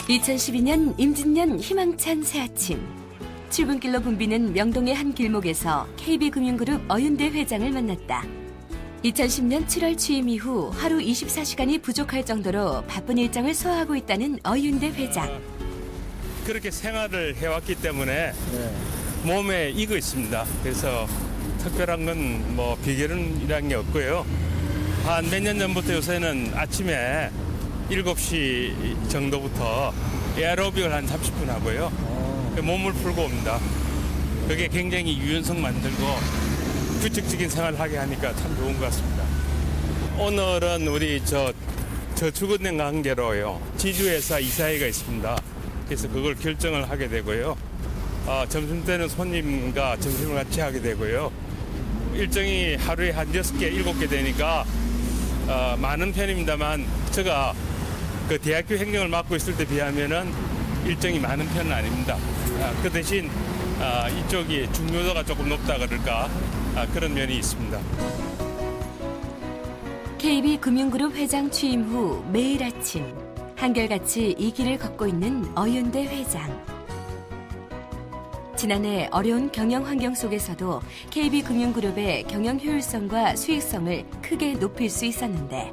2012년 임진년 희망찬 새아침. 출근길로 붐비는 명동의 한 길목에서 KB금융그룹 어윤대 회장을 만났다. 2010년 7월 취임 이후 하루 24시간이 부족할 정도로 바쁜 일정을 소화하고 있다는 어윤대 회장. 그렇게 생활을 해왔기 때문에 몸에 익어 있습니다. 그래서 특별한 건 뭐 비결이라는 게 없고요. 한 몇 년 전부터 요새는 아침에 7시 정도부터 에어로빅을 한 30분 하고요. 몸을 풀고 옵니다. 그게 굉장히 유연성 만들고 규칙적인 생활을 하게 하니까 참 좋은 것 같습니다. 오늘은 우리 저축은행 관계로요. 지주회사 이사회가 있습니다. 그래서 그걸 결정을 하게 되고요. 점심때는 손님과 점심을 같이 하게 되고요. 일정이 하루에 한 6개, 7개 되니까 많은 편입니다만 제가 그 대학교 행정을 맡고 있을 때 비하면은 일정이 많은 편은 아닙니다. 그 대신 이쪽이 중요도가 조금 높다 그럴까 그런 면이 있습니다. KB금융그룹 회장 취임 후 매일 아침 한결같이 이 길을 걷고 있는 어윤대 회장. 지난해 어려운 경영 환경 속에서도 KB금융그룹의 경영 효율성과 수익성을 크게 높일 수 있었는데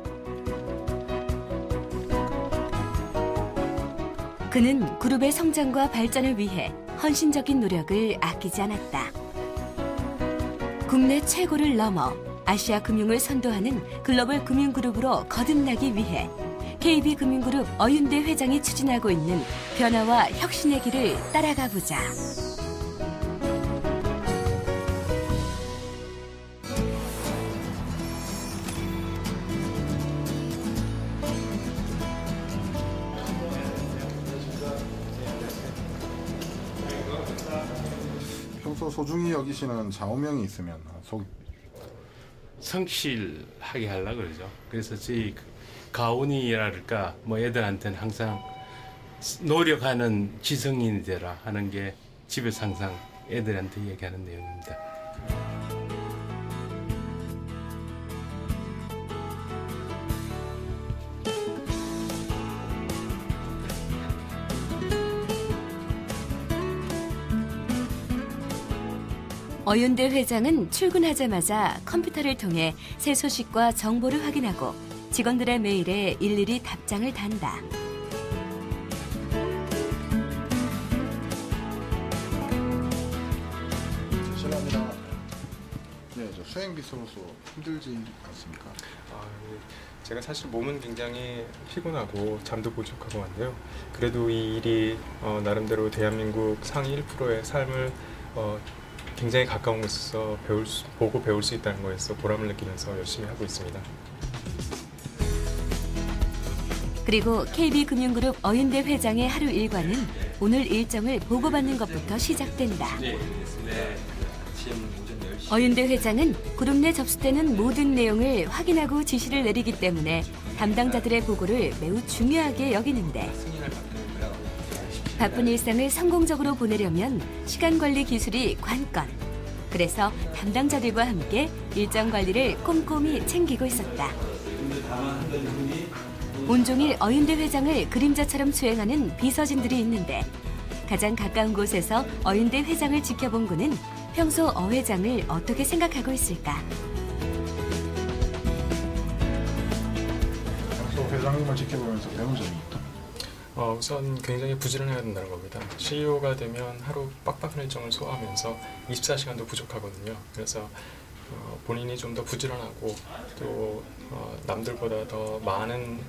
그는 그룹의 성장과 발전을 위해 헌신적인 노력을 아끼지 않았다. 국내 최고를 넘어 아시아 금융을 선도하는 글로벌 금융그룹으로 거듭나기 위해 KB금융그룹 어윤대 회장이 추진하고 있는 변화와 혁신의 길을 따라가 보자. 평소 소중히 여기시는 좌우명이 있으면 소개. 성실하게 하려고 그러죠. 그래서 저희 가훈이랄까 뭐 애들한테는 항상 노력하는 지성인이 되라 하는 게 집에서 항상 애들한테 얘기하는 내용입니다. 어윤대 회장은 출근하자마자 컴퓨터를 통해 새 소식과 정보를 확인하고 직원들의 메일에 일일이 답장을 단다. 실례합니다. 네, 저 수행비서로서 힘들지 않습니까? 제가 사실 몸은 굉장히 피곤하고 잠도 부족하고 한데요. 그래도 이 일이 나름대로 대한민국 상위 1%의 삶을 굉장히 가까운 곳에서 보고 배울 수 있다는 거에서 보람을 느끼면서 열심히 하고 있습니다. 그리고 KB금융그룹 어윤대 회장의 하루 일과는 오늘 일정을 보고받는 것부터 시작된다. 어윤대 회장은 그룹 내 접수되는 모든 내용을 확인하고 지시를 내리기 때문에 담당자들의 보고를 매우 중요하게 여기는데 바쁜 일상을 성공적으로 보내려면 시간 관리 기술이 관건. 그래서 담당자들과 함께 일정 관리를 꼼꼼히 챙기고 있었다. 온종일 어윤대 회장을 그림자처럼 수행하는 비서진들이 있는데 가장 가까운 곳에서 어윤대 회장을 지켜본 그는 평소 어 회장을 어떻게 생각하고 있을까? 평소 회장님을 지켜보면서 배운 점이 있다. 우선 굉장히 부지런해야 된다는 겁니다. CEO가 되면 하루 빡빡한 일정을 소화하면서 24시간도 부족하거든요. 그래서 본인이 좀 더 부지런하고 또 남들보다 더 많은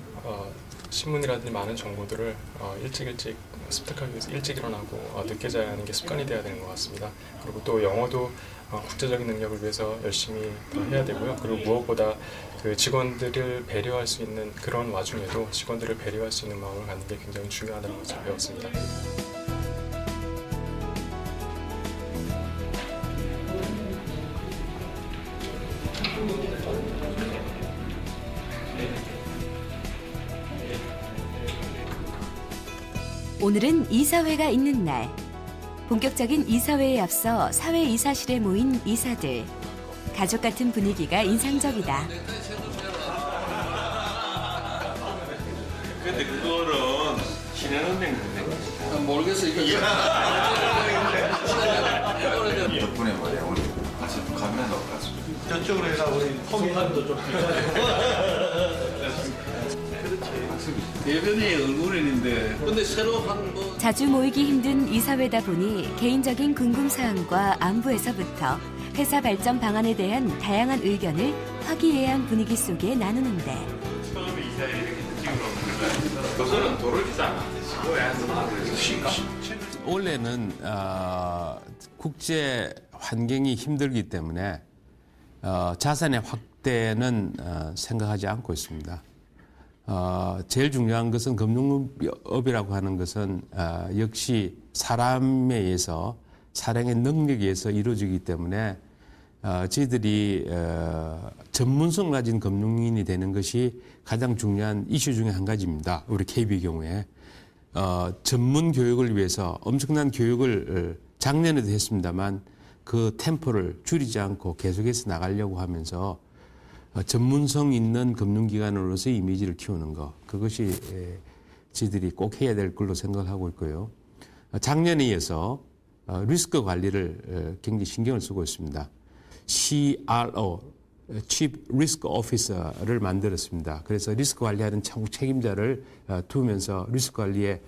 신문이라든지 많은 정보들을 일찍 습득하기 위해서 일찍 일어나고 늦게 자야 하는 게 습관이 돼야 되는 것 같습니다. 그리고 또 영어도 국제적인 능력을 위해서 열심히 해야 되고요. 그리고 무엇보다 그 직원들을 배려할 수 있는 그런 와중에도 직원들을 배려할 수 있는 마음을 갖는 게 굉장히 중요하다는 것을 배웠습니다. 오늘은 이사회가 있는 날. 본격적인 이사회에 앞서 사회 이사실에 모인 이사들. 가족 같은 분위기가 인상적이다. 근데 그거는 신한은행 모르겠어 이거. 덕분에 말이야 우리 아침 가면 나올 것 같습니다. 저쪽으로 해서 우리 펌판도 좀 대변이 얼굴인데 근데 새로 한뭐 자주 모이기 힘든 이사회다 보니 개인적인 궁금사항과 안부에서부터 회사 발전 방안에 대한 다양한 의견을 화기애애한 분위기 속에 나누는데 처음에 이사회 이렇게 찍으러 우선은 도를 비싸면 안 되시고 원래는 국제 환경이 힘들기 때문에 자산의 확대는 생각하지 않고 있습니다. 제일 중요한 것은 금융업이라고 하는 것은 역시 사람에 의해서 사람의 능력에 의해서 이루어지기 때문에 저희들이 전문성 가진 금융인이 되는 것이 가장 중요한 이슈 중에 한 가지입니다. 우리 KB 경우에 전문 교육을 위해서 엄청난 교육을 작년에도 했습니다만 그 템포를 줄이지 않고 계속해서 나가려고 하면서 전문성 있는 금융기관으로서 이미지를 키우는 것, 그것이 저희들이 꼭 해야 될 걸로 생각을 하고 있고요. 작년에 이어서 리스크 관리를 굉장히 신경을 쓰고 있습니다. CRO, Chief Risk Officer를 만들었습니다. 그래서 리스크 관리하는 창구 책임자를 두면서 리스크 관리에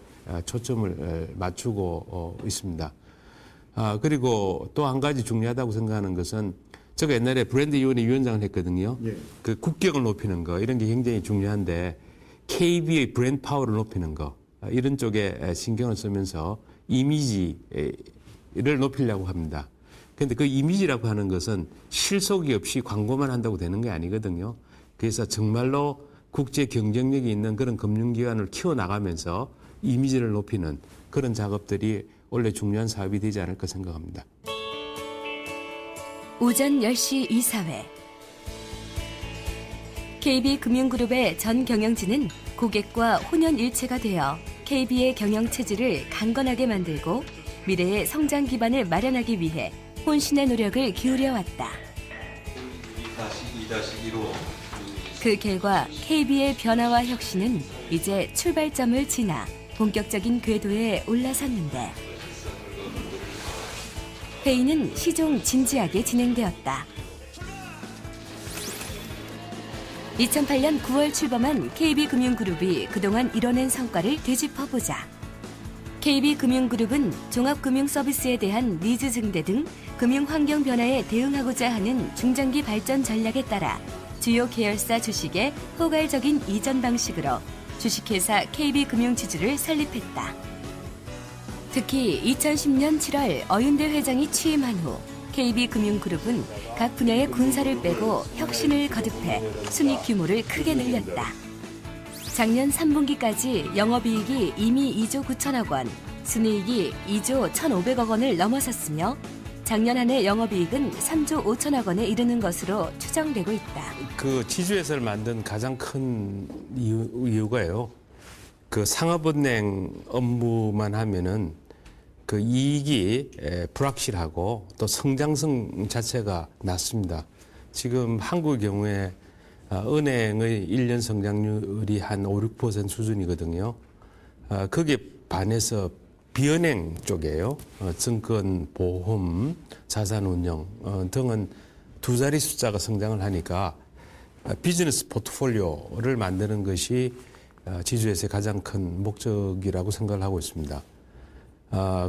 초점을 맞추고 있습니다. 그리고 또 한 가지 중요하다고 생각하는 것은 제가 옛날에 브랜드위원회 위원장을 했거든요. 예. 그 국격을 높이는 거 이런 게 굉장히 중요한데 KB의 브랜드 파워를 높이는 거 이런 쪽에 신경을 쓰면서 이미지를 높이려고 합니다. 그런데 그 이미지라고 하는 것은 실속이 없이 광고만 한다고 되는 게 아니거든요. 그래서 정말로 국제 경쟁력이 있는 그런 금융기관을 키워나가면서 이미지를 높이는 그런 작업들이 원래 중요한 사업이 되지 않을까 생각합니다. 오전 10시 이사회. KB금융그룹의 전 경영진은 고객과 혼연일체가 되어 KB의 경영체질을 강건하게 만들고 미래의 성장 기반을 마련하기 위해 혼신의 노력을 기울여왔다. 그 결과 KB의 변화와 혁신은 이제 출발점을 지나 본격적인 궤도에 올라섰는데 회의는 시종 진지하게 진행되었다. 2008년 9월 출범한 KB금융그룹이 그동안 이뤄낸 성과를 되짚어보자. KB금융그룹은 종합금융서비스에 대한 니즈 증대 등 금융환경 변화에 대응하고자 하는 중장기 발전 전략에 따라 주요 계열사 주식의 포괄적인 이전 방식으로 주식회사 KB금융지주를 설립했다. 특히 2010년 7월 어윤대 회장이 취임한 후 KB금융그룹은 각 분야의 군사를 빼고 혁신을 거듭해 순이익 규모를 크게 늘렸다. 작년 3분기까지 영업이익이 이미 2조 9천억 원, 순이익이 2조 1,500억 원을 넘어섰으며 작년 한 해 영업이익은 3조 5천억 원에 이르는 것으로 추정되고 있다. 그 지주회사를 만든 가장 큰 이유가요. 그 상업은행 업무만 하면은 그 이익이 불확실하고 또 성장성 자체가 낮습니다. 지금 한국의 경우에 은행의 1년 성장률이 한 5, 6% 수준이거든요. 거기에 반해서 비은행 쪽이에요. 증권, 보험, 자산운용 등은 두 자리 숫자가 성장을 하니까 비즈니스 포트폴리오를 만드는 것이 지주회사의 가장 큰 목적이라고 생각을 하고 있습니다.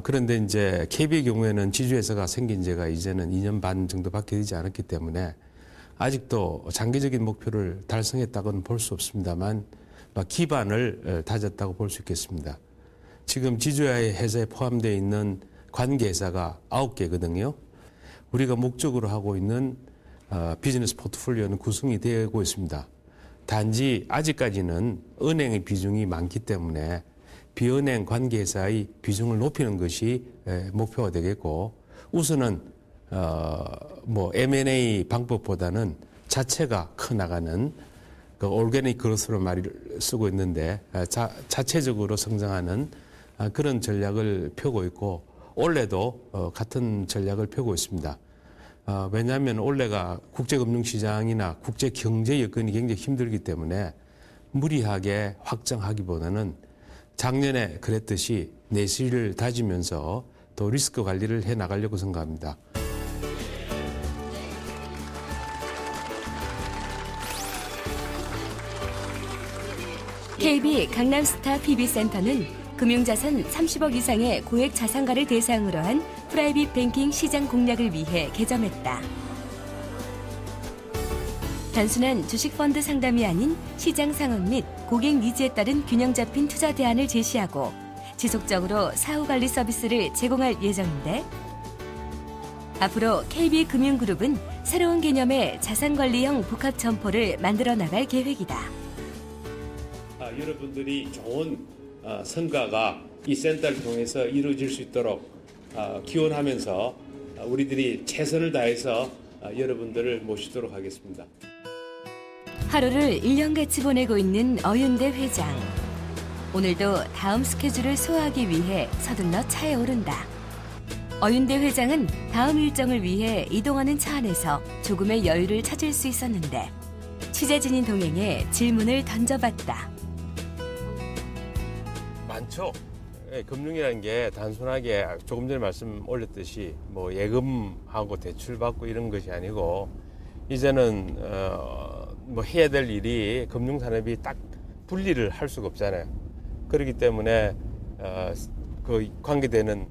그런데 이제 KB의 경우에는 지주회사가 생긴 지가 이제는 2년 반 정도밖에 되지 않았기 때문에 아직도 장기적인 목표를 달성했다고는 볼 수 없습니다만 기반을 다졌다고 볼 수 있겠습니다. 지금 지주회사의 회사에 포함되어 있는 관계회사가 9개거든요. 우리가 목적으로 하고 있는 비즈니스 포트폴리오는 구성이 되고 있습니다. 단지 아직까지는 은행의 비중이 많기 때문에 비은행 관계회사의 비중을 높이는 것이 목표가 되겠고 우선은 M&A 방법보다는 자체가 커나가는 그 오르게닉 그로스로 말을 쓰고 있는데 자체적으로 성장하는 그런 전략을 펴고 있고 올해도 같은 전략을 펴고 있습니다. 왜냐하면 올해가 국제금융시장이나 국제경제 여건이 굉장히 힘들기 때문에 무리하게 확장하기보다는 작년에 그랬듯이 내실을 다지면서 또 리스크 관리를 해 나가려고 생각합니다. KB 강남스타 PB센터는 금융자산 30억 이상의 고액 자산가를 대상으로 한 프라이빗 뱅킹 시장 공략을 위해 개점했다. 단순한 주식펀드 상담이 아닌 시장 상황 및 고객 니즈에 따른 균형 잡힌 투자 대안을 제시하고 지속적으로 사후관리 서비스를 제공할 예정인데, 앞으로 KB금융그룹은 새로운 개념의 자산관리형 복합점포를 만들어 나갈 계획이다. 여러분들이 좋은 성과가 이 센터를 통해서 이루어질 수 있도록 기원하면서 우리들이 최선을 다해서 여러분들을 모시도록 하겠습니다. 하루를 1년같이 보내고 있는 어윤대 회장. 오늘도 다음 스케줄을 소화하기 위해 서둘러 차에 오른다. 어윤대 회장은 다음 일정을 위해 이동하는 차 안에서 조금의 여유를 찾을 수 있었는데 취재진인 동행에 질문을 던져봤다. 많죠. 금융이라는 게 단순하게 조금 전에 말씀 올렸듯이 뭐 예금하고 대출받고 이런 것이 아니고, 이제는 뭐 해야 될 일이 금융산업이 딱 분리를 할 수가 없잖아요. 그렇기 때문에 그 관계되는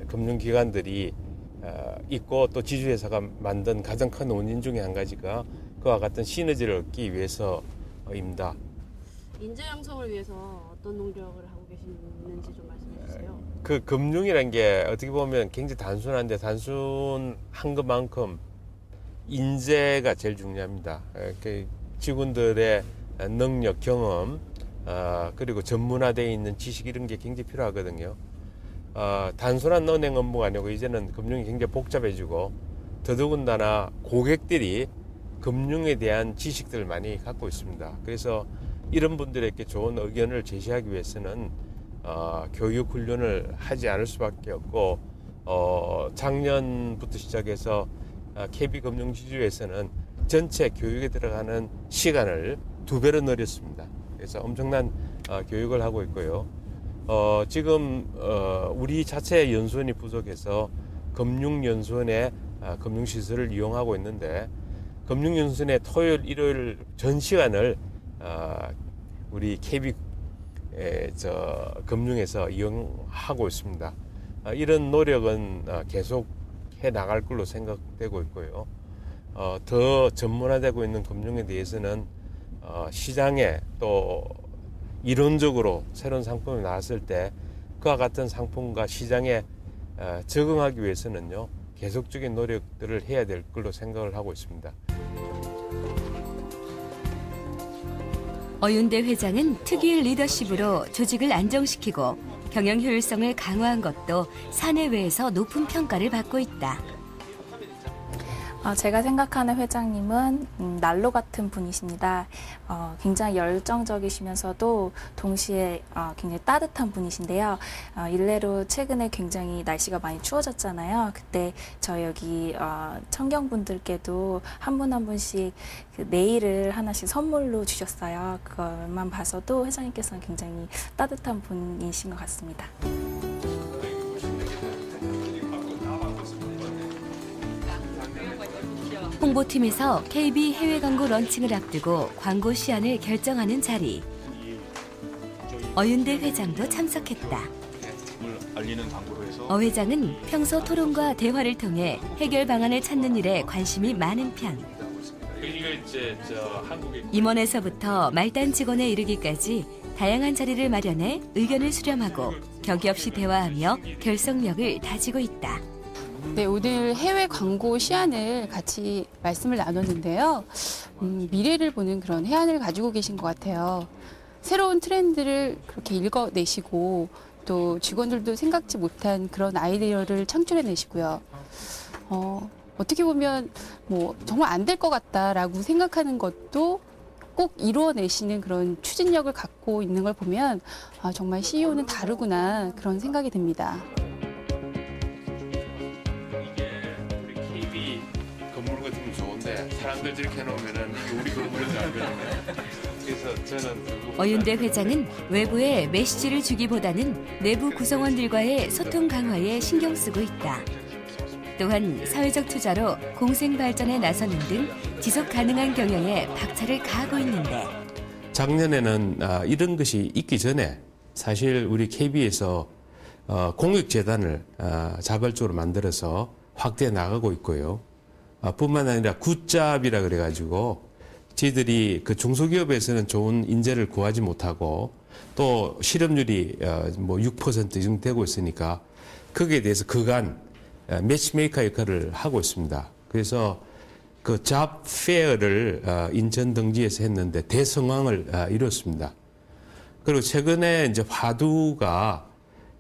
금융기관들이 있고, 또 지주회사가 만든 가장 큰 원인 중에 한 가지가 그와 같은 시너지를 얻기 위해서입니다. 인재 양성을 위해서 어떤 노력을 하고 계시는지 좀 말씀해 주세요. 그 금융이라는 게 어떻게 보면 굉장히 단순한데, 단순한 것만큼 인재가 제일 중요합니다. 그 직원들의 능력, 경험, 그리고 전문화되어 있는 지식, 이런 게 굉장히 필요하거든요. 단순한 은행 업무가 아니고 이제는 금융이 굉장히 복잡해지고, 더더군다나 고객들이 금융에 대한 지식들을 많이 갖고 있습니다. 그래서 이런 분들에게 좋은 의견을 제시하기 위해서는 교육 훈련을 하지 않을 수밖에 없고, 작년부터 시작해서 KB금융지주에서는 전체 교육에 들어가는 시간을 2배로 늘렸습니다. 그래서 엄청난 교육을 하고 있고요. 지금 우리 자체 연수원이 부족해서 금융연수원의 금융시설을 이용하고 있는데, 금융연수원의 토요일, 일요일 전 시간을 우리 KB 금융에서 이용하고 있습니다. 이런 노력은 계속 해 나갈 걸로 생각되고 있고요. 더 전문화되고 있는 금융에 대해서는 시장에 또 이론적으로 새로운 상품이 나왔을 때 그와 같은 상품과 시장에 적응하기 위해서는요, 계속적인 노력들을 해야 될 걸로 생각을 하고 있습니다. 어윤대 회장은 특유의 리더십으로 조직을 안정시키고 경영 효율성을 강화한 것도 사내외에서 높은 평가를 받고 있다. 제가 생각하는 회장님은 난로 같은 분이십니다. 굉장히 열정적이시면서도 동시에 굉장히 따뜻한 분이신데요. 일례로 최근에 굉장히 날씨가 많이 추워졌잖아요. 그때 저희 여기 청경분들께도 한 분 한 분씩 그 네일을 하나씩 선물로 주셨어요. 그것만 봐서도 회장님께서는 굉장히 따뜻한 분이신 것 같습니다. 홍보팀에서 KB 해외 광고 런칭을 앞두고 광고 시안을 결정하는 자리. 어윤대 회장도 참석했다. 어 회장은 평소 토론과 대화를 통해 해결 방안을 찾는 일에 관심이 많은 편. 임원에서부터 말단 직원에 이르기까지 다양한 자리를 마련해 의견을 수렴하고 격이 없이 대화하며 결속력을 다지고 있다. 네, 오늘 해외 광고 시안을 같이 말씀을 나눴는데요. 미래를 보는 그런 해안을 가지고 계신 것 같아요. 새로운 트렌드를 그렇게 읽어내시고 또 직원들도 생각지 못한 그런 아이디어를 창출해내시고요. 어떻게 보면 뭐 정말 안 될 것 같다라고 생각하는 것도 꼭 이루어내시는 그런 추진력을 갖고 있는 걸 보면 정말 CEO는 다르구나 그런 생각이 듭니다. 건물 같으면 좋은데 사람들 저렇게 해놓으면은 이게 우리 건물인 줄 알거든요. 그래서 저는 어윤대 회장은 외부에 메시지를 주기보다는 내부 구성원들과의 소통 강화에 신경 쓰고 있다. 또한 사회적 투자로 공생 발전에 나서는 등 지속 가능한 경영에 박차를 가하고 있는데 작년에는 이런 것이 있기 전에 사실 우리 KB에서 공익재단을 자발적으로 만들어서 확대해 나가고 있고요. 뿐만 아니라 굿잡이라 그래가지고 저희들이 그 중소기업에서는 좋은 인재를 구하지 못하고 또 실업률이 뭐 6% 정도 되고 있으니까 거기에 대해서 그간 매치메이커 역할을 하고 있습니다. 그래서 그 잡 페어를 인천 등지에서 했는데 대성황을 이뤘습니다. 그리고 최근에 이제 화두가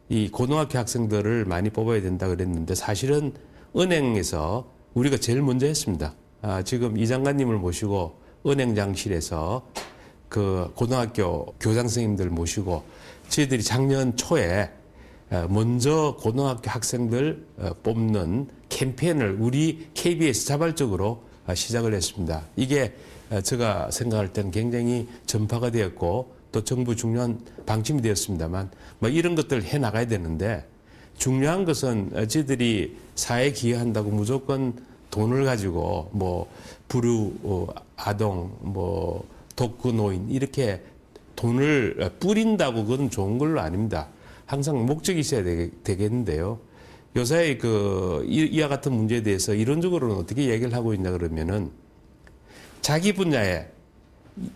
이 고등학교 학생들을 많이 뽑아야 된다 그랬는데 사실은 은행에서 우리가 제일 먼저 했습니다. 지금 이 장관님을 모시고 은행장실에서 그 고등학교 교장 선생님들 모시고 저희들이 작년 초에 먼저 고등학교 학생들 뽑는 캠페인을 우리 KBS 자발적으로 시작을 했습니다. 이게 제가 생각할 때는 굉장히 전파가 되었고 또 정부 중요한 방침이 되었습니다만 뭐 이런 것들을 해 나가야 되는데 중요한 것은 저희들이 사회에 기여한다고 무조건 돈을 가지고 뭐 불우 아동 뭐 독거노인 이렇게 돈을 뿌린다고 그건 좋은 걸로 아닙니다. 항상 목적이 있어야 되겠는데요. 요새 이와 같은 문제에 대해서 이론적으로는 어떻게 얘기를 하고 있냐 그러면은 자기 분야에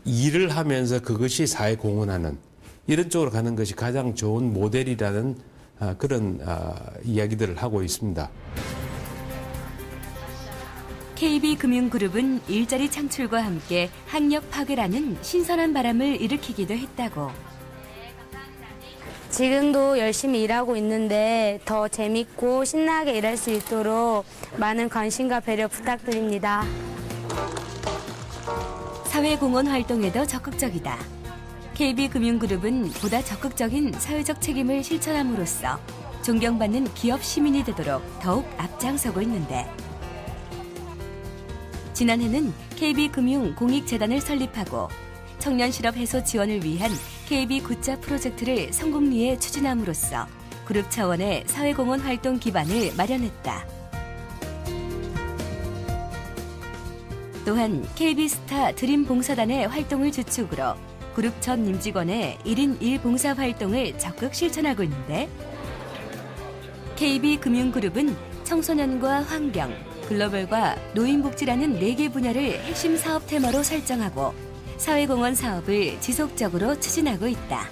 일을 하면서 그것이 사회 공헌하는 이런 쪽으로 가는 것이 가장 좋은 모델이라는 그런 이야기들을 하고 있습니다. KB금융그룹은 일자리 창출과 함께 학력 파괴라는 신선한 바람을 일으키기도 했다고. 지금도 열심히 일하고 있는데 더 재밌고 신나게 일할 수 있도록 많은 관심과 배려 부탁드립니다. 사회공헌 활동에도 적극적이다. KB금융그룹은 보다 적극적인 사회적 책임을 실천함으로써 존경받는 기업 시민이 되도록 더욱 앞장서고 있는데 지난해는 KB금융 공익재단을 설립하고 청년 실업 해소 지원을 위한 KB 굿잡 프로젝트를 성공리에 추진함으로써 그룹 차원의 사회공헌 활동 기반을 마련했다. 또한 KB스타 드림 봉사단의 활동을 주축으로 그룹 전 임직원의 1인 1봉사 활동을 적극 실천하고 있는데 KB금융그룹은 청소년과 환경, 글로벌과 노인복지라는 4개 분야를 핵심 사업 테마로 설정하고 사회공헌 사업을 지속적으로 추진하고 있다.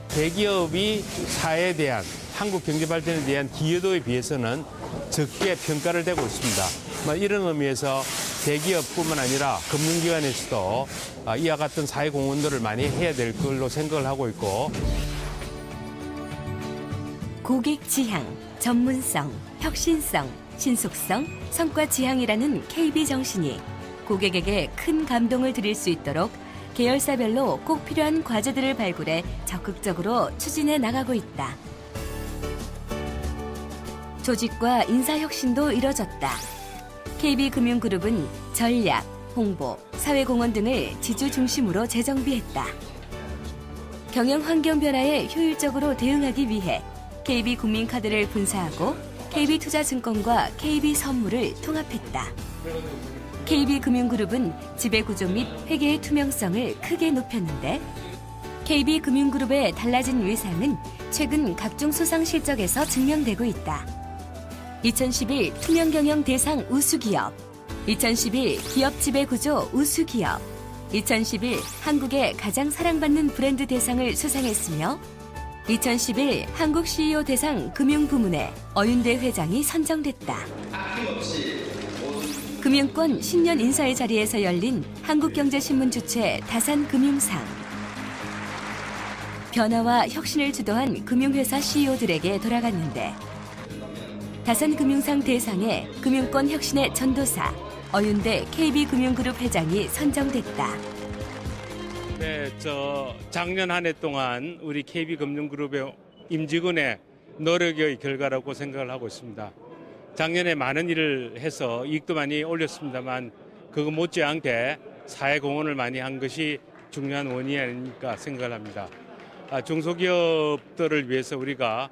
대기업이 사회에 대한 한국 경제 발전에 대한 기여도에 비해서는 적게 평가를 되고 있습니다. 이런 의미에서 대기업뿐만 아니라 금융기관에서도 이와 같은 사회공헌들을 많이 해야 될 걸로 생각을 하고 있고 고객 지향, 전문성, 혁신성, 신속성, 성과 지향이라는 KB 정신이 고객에게 큰 감동을 드릴 수 있도록 계열사별로 꼭 필요한 과제들을 발굴해 적극적으로 추진해 나가고 있다. 조직과 인사혁신도 이뤄졌다. KB금융그룹은 전략, 홍보, 사회공헌 등을 지주 중심으로 재정비했다. 경영 환경 변화에 효율적으로 대응하기 위해 KB국민카드를 분사하고 KB투자증권과 KB선물을 통합했다. KB금융그룹은 지배구조 및 회계의 투명성을 크게 높였는데 KB금융그룹의 달라진 위상은 최근 각종 수상 실적에서 증명되고 있다. 2011 투명경영 대상 우수기업, 2011 기업 지배구조 우수기업, 2011 한국의 가장 사랑받는 브랜드 대상을 수상했으며 2011 한국 CEO 대상 금융부문에 어윤대 회장이 선정됐다. 금융권 신년 인사의 자리에서 열린 한국경제신문 주최 다산금융상. 변화와 혁신을 주도한 금융회사 CEO들에게 돌아갔는데 다산금융상 대상에 금융권 혁신의 전도사 어윤대 KB금융그룹 회장이 선정됐다. 네, 작년 한 해 동안 우리 KB금융그룹의 임직원의 노력의 결과라고 생각을 하고 있습니다. 작년에 많은 일을 해서 이익도 많이 올렸습니다만 그거 못지않게 사회 공헌을 많이 한 것이 중요한 원인이 아닐까 생각을 합니다. 중소기업들을 위해서 우리가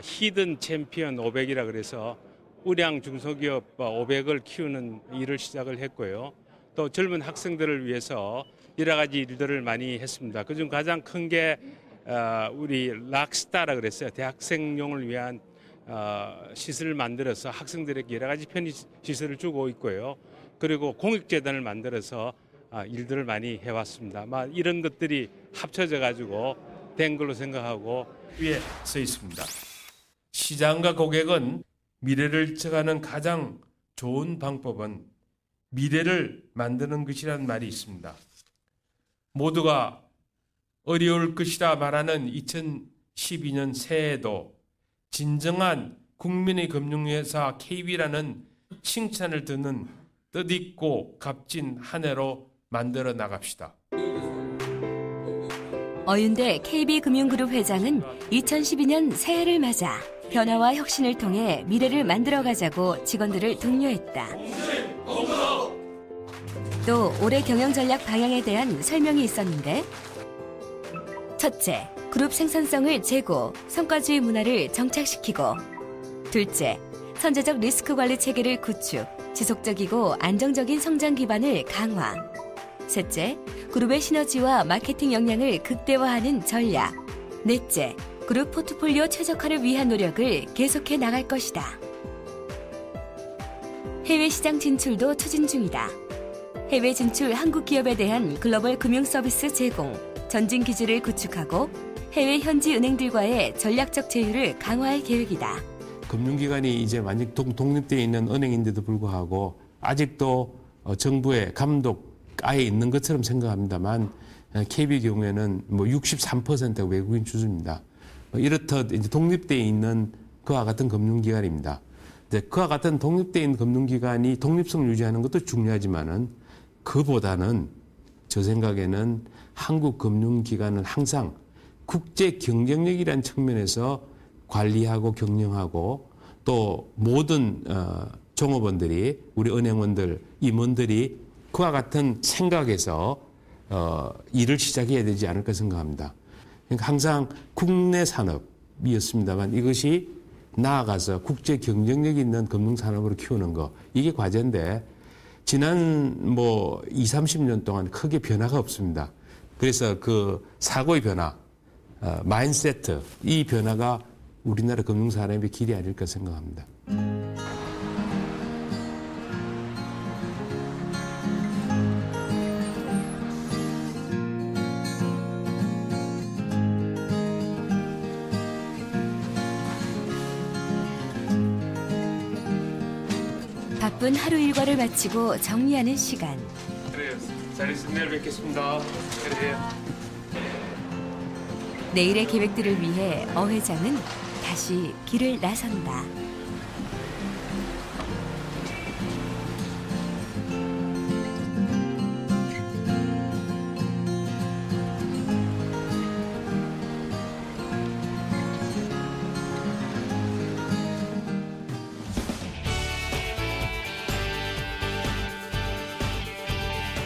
히든 챔피언 500이라 그래서 우량 중소기업 500을 키우는 일을 시작을 했고요. 또 젊은 학생들을 위해서 여러 가지 일들을 많이 했습니다. 그중 가장 큰 게 우리 락스타라 그랬어요. 대학생용을 위한 시설을 만들어서 학생들에게 여러 가지 편의 시설을 주고 있고요. 그리고 공익재단을 만들어서 일들을 많이 해왔습니다. 이런 것들이 합쳐져 가지고 된 걸로 생각하고 위에 써 있습니다. 시장과 고객은 미래를 예측하는 가장 좋은 방법은 미래를 만드는 것이라는 말이 있습니다. 모두가 어려울 것이라 말하는 2012년 새해에도 진정한 국민의 금융회사 KB라는 칭찬을 듣는 뜻있고 값진 한 해로 만들어 나갑시다. 어윤대 KB금융그룹 회장은 2012년 새해를 맞아 변화와 혁신을 통해 미래를 만들어가자고 직원들을 독려했다. 또 올해 경영 전략 방향에 대한 설명이 있었는데, 첫째, 그룹 생산성을 제고 성과주의 문화를 정착시키고, 둘째, 선제적 리스크 관리 체계를 구축, 지속적이고 안정적인 성장 기반을 강화, 셋째, 그룹의 시너지와 마케팅 역량을 극대화하는 전략, 넷째, 그룹 포트폴리오 최적화를 위한 노력을 계속해 나갈 것이다. 해외 시장 진출도 추진 중이다. 해외 진출 한국 기업에 대한 글로벌 금융 서비스 제공, 전진 기지를 구축하고 해외 현지 은행들과의 전략적 제휴를 강화할 계획이다. 금융기관이 이제 완전히 독립되어 있는 은행인데도 불구하고 아직도 정부의 감독 아예 있는 것처럼 생각합니다만 KB 경우에는 63%가 외국인 수준입니다. 이렇듯 이제 독립되어 있는 그와 같은 금융기관입니다. 이제 그와 같은 독립되어 있는 금융기관이 독립성을 유지하는 것도 중요하지만은 그보다는 저 생각에는 한국 금융기관은 항상 국제 경쟁력이라는 측면에서 관리하고 경영하고 또 모든 종업원들이 우리 은행원들, 임원들이 그와 같은 생각에서 일을 시작해야 되지 않을까 생각합니다. 그러니까 항상 국내 산업이었습니다만 이것이 나아가서 국제 경쟁력 있는 금융산업으로 키우는 거, 이게 과제인데 지난 20-30년 동안 크게 변화가 없습니다. 그래서 그 사고의 변화, 마인드세트, 이 변화가 우리나라 금융산업의 길이 아닐까 생각합니다. 바쁜 하루 일과를 마치고 정리하는 시간. 그래요. 잘 있으면 내일 뵙겠습니다. 그래요. 내일의 계획들을 위해 어 회장은 다시 길을 나선다.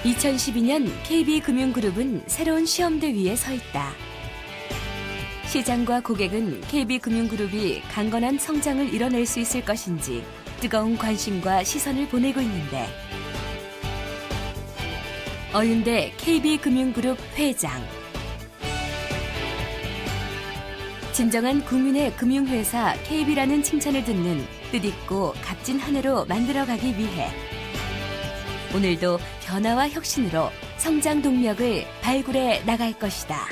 (2012년) KB금융그룹은 새로운 시험대 위에 서 있다. 시장과 고객은 KB금융그룹이 강건한 성장을 이뤄낼 수 있을 것인지 뜨거운 관심과 시선을 보내고 있는데, 어윤대 KB금융그룹 회장. 진정한 국민의 금융회사 KB라는 칭찬을 듣는 뜻있고 값진 한 해로 만들어가기 위해 오늘도 변화와 혁신으로 성장 동력을 발굴해 나갈 것이다.